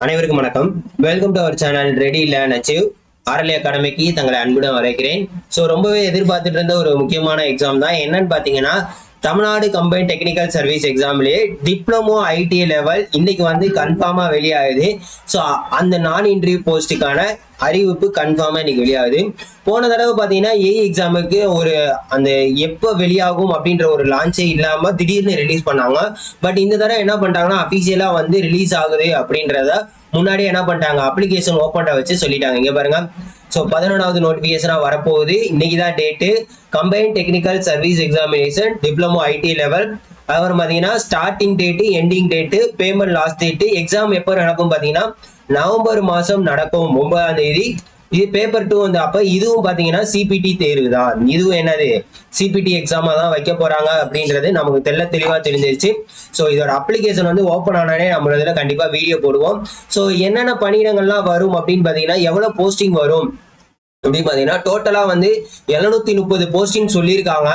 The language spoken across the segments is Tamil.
அனைவருக்கும் வணக்கம். Welcome to our channel ready learn achieve. RLA அகாடமிக்கு தங்களை அன்புடன் வரவேற்கிறேன். ஸோ ரொம்பவே எதிர்பார்த்துட்டு இருந்த ஒரு முக்கியமான எக்ஸாம் தான். என்னன்னு பார்த்தீங்கன்னா, தமிழ்நாடு கம்பைன்ட் டெக்னிக்கல் சர்வீஸ் எக்ஸாம்லேயே டிப்ளமோ ஐடி லெவல் இன்னைக்கு வந்து கன்ஃபார்மாக வெளியாகுது. ஸோ அந்த நான் இன்டர்வியூ போஸ்ட்டுக்கான அறிவிப்பு கன்ஃபார்மாக இன்னைக்கு வெளியாகுது. போன தடவை பார்த்தீங்கன்னா எக்ஸாமுக்கு அந்த எப்போ வெளியாகும் அப்படின்ற ஒரு லான்ச்சே இல்லாமல் திடீர்னு ரிலீஸ் பண்ணாங்க. பட் இந்த தடவை என்ன பண்ணிட்டாங்கன்னா, அஃபீஷியலாக வந்து ரிலீஸ் ஆகுது அப்படின்றத முன்னாடியே என்ன பண்ணிட்டாங்க, அப்ளிகேஷன் ஓப்பன் வச்சு சொல்லிட்டாங்க. இங்கே பாருங்க. ஸோ 11வது நோட்டிஃபிகேஷனாக வரப்போகுது. இன்னைக்கு தான் date. Combined technical service examination diploma IT level. அப்புறம் பார்த்தீங்கன்னா starting date, ending date, payment last date. Exam எப்போ நடக்கும் பார்த்தீங்கன்னா நவம்பர் மாதம் நடக்கும் 9ஆம் தேதி. இது பேப்பர் 2 வந்து அப்போ இதுவும் பார்த்தீங்கன்னா சிபிடி தேர்வு தான். இதுவும் என்னது சிபிடி எக்ஸாமாக தான் வைக்க போகிறாங்க அப்படின்றது நமக்கு தெளிவாக தெரிஞ்சிருச்சு. ஸோ இதோட அப்ளிகேஷன் வந்து ஓப்பன் ஆனானே நம்ம இதில் கண்டிப்பாக வீடியோ போடுவோம். ஸோ என்னென்ன பணியிடங்கள்லாம் வரும் அப்படின்னு பார்த்தீங்கன்னா, எவ்வளோ போஸ்டிங் வரும் அப்படின்னு பார்த்தீங்கன்னா, டோட்டலாக வந்து 730 போஸ்டிங் சொல்லியிருக்காங்க.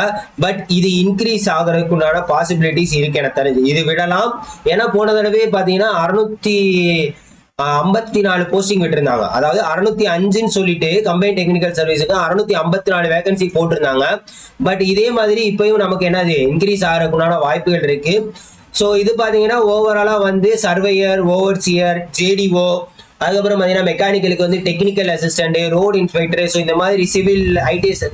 பட் இது இன்க்ரீஸ் ஆகிறதுக்குண்டான பாசிபிலிட்டிஸ் இருக்கு எனக்கு தெரிஞ்சு. இது விடலாம். ஏன்னா போன தடவை பார்த்தீங்கன்னா 654 போஸ்டிங் விட்டுருந்தாங்க. அதாவது 605ன்னு சொல்லிட்டு கம்பைன்ட் டெக்னிக்கல் சர்வீஸுக்கு 654 வேகன்சி போட்டிருந்தாங்க. பட் இதே மாதிரி இப்பயும் நமக்கு என்னது இன்க்ரீஸ் ஆகிறதுக்குண்டான வாய்ப்புகள் இருக்கு. ஸோ இது பார்த்தீங்கன்னா ஓவராலாக வந்து சர்வேயர், ஓவர்சியர், ஜேடிஓ, அதுக்கப்புறம் பார்த்தீங்கன்னா மெக்கானிக்கலுக்கு வந்து technical assistant, road inspector, so இந்த மாதிரி சிவில், ஐடிஎஸ்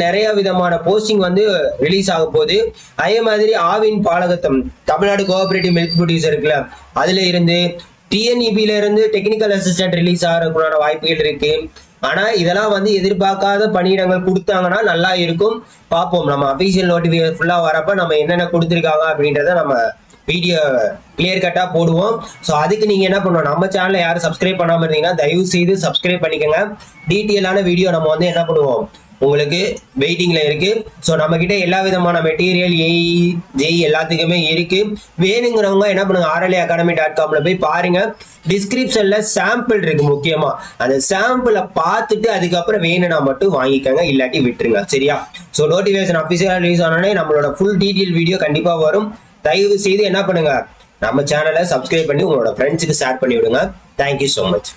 நிறைய விதமான போஸ்டிங் வந்து ரிலீஸ் ஆக போகுது. அதே மாதிரி ஆவின் பாலகத்தம், தமிழ்நாடு கோஆபரேட்டிவ் மில்க் ப்ரொடியூசர் இருக்குல்ல, அதுல இருந்து டிஎன்இபில இருந்து டெக்னிக்கல் அசிஸ்டன்ட் ரிலீஸ் ஆகிறதுக்குள்ள வாய்ப்புகள் இருக்கு. ஆனா இதெல்லாம் வந்து எதிர்பார்க்காத பணியிடங்கள் கொடுத்தாங்கன்னா நல்லா இருக்கும். பார்ப்போம். நம்ம அபிஷியல் நோட்டிபிகேஷன் ஃபுல்லா வரப்ப நம்ம என்னென்ன கொடுத்துருக்காங்க அப்படின்றத நம்ம வீடியோ கிளியர் கட்டா போடுவோம். ஸோ அதுக்கு நீங்க என்ன பண்ணணும், நம்ம சேனலை யாரும் சப்ஸ்கிரைப் பண்ணாம இருந்தீங்கன்னா தயவு செய்து சப்ஸ்கிரைப் பண்ணிக்கோங்க. டீட்டெயிலான வீடியோ நம்ம வந்து என்ன பண்ணுவோம் உங்களுக்கு வெயிட்டிங்ல இருக்கு. ஸோ நம்ம கிட்ட எல்லா விதமான மெட்டீரியல் ஜெய் எல்லாத்துக்குமே இருக்கு. வேணுங்கிறவங்க என்ன பண்ணுங்க, RLAacademy.comல போய் பாருங்க. டிஸ்கிரிப்ஷன்ல சாம்பிள் இருக்கு. முக்கியமா அந்த சாம்பிளை பார்த்துட்டு அதுக்கப்புறம் வேணும்னா மட்டும் வாங்கிக்கோங்க, இல்லாட்டி விட்டுருங்க. சரியா? ஸோ நோட்டிஃபிகேஷன் அஃபிஷியலா ரிலீஸ் ஆனோடனே நம்மளோட ஃபுல் டீட்டெயில் வீடியோ கண்டிப்பா வரும். தயவு செய்து என்ன பண்ணுங்க, நம்ம சேனலை சப்ஸ்கிரைப் பண்ணி உங்களோட ஃப்ரெண்ட்ஸுக்கு ஷேர் பண்ணி விடுங்க. Thank you so much.